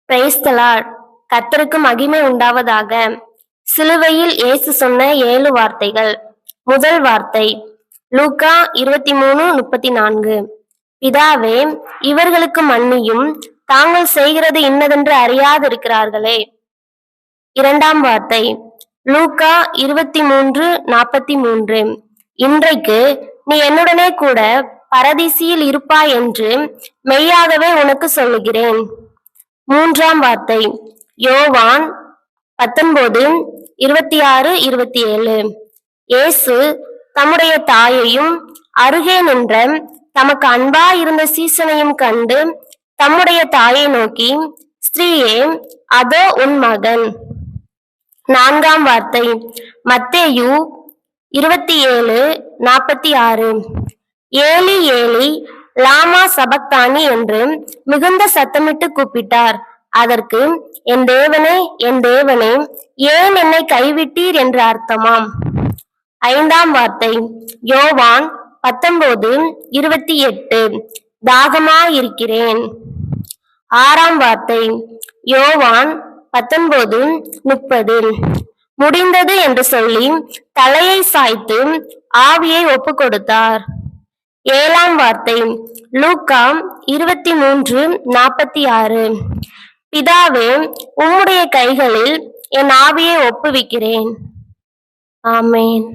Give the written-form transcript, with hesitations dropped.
Praise the Lord. கர்த்தருக்கு மகிமை உண்டாவதாக. சிலுவையில் இயேசு சொன்ன 7 வார்த்தைகள். முதல் வார்த்தை லூக்கா 23:34. பிதாவே, இவர்களுக்கு மன்னியும், தாங்கள் செய்கிறது இன்னதென்று அறியாதிருக்கிறார்களே. இரண்டாம் வார்த்தை லூக்கா 23:43. இன்றைக்கு நீ என்னுடனே கூட பரதீசியில் இருப்பாய் என்று மெய்யாகவே உனக்கு சொல்லுகிறேன். மூன்றாம் வார்த்தை யோவான் 19:26-27. இயேசு தம்முடைய தாயையும் அருகே நின்ற தமக்கு அன்பாயிருந்த சீசனையும் கண்டு தம்முடைய தாயை நோக்கி, ஸ்திரீயே, அதோ உன் மகன். நான்காம் வார்த்தை மத்தேயு 27:46. ஏலி ஏலி லாமா சபக்தானி என்று மிகுந்த சத்தமிட்டு கூப்பிட்டார். அதற்கு, என் தேவனே, என் தேவனே, ஏன் என்னை கைவிட்டீர் என்று அர்த்தமாம். ஐந்தாம் வார்த்தை யோவான் 19:28. தாகமாயிருக்கிறேன். ஆறாம் வார்த்தை யோவான் 19:30. முடிந்தது என்று சொல்லி தலையை சாய்த்து ஆவியை ஒப்பு கொடுத்தார். ஏழாம் வார்த்தை லூக்கா 23:46. பிதாவே, உம்முடைய கைகளில் என் ஆவியை ஒப்புவிக்கிறேன். ஆமென்.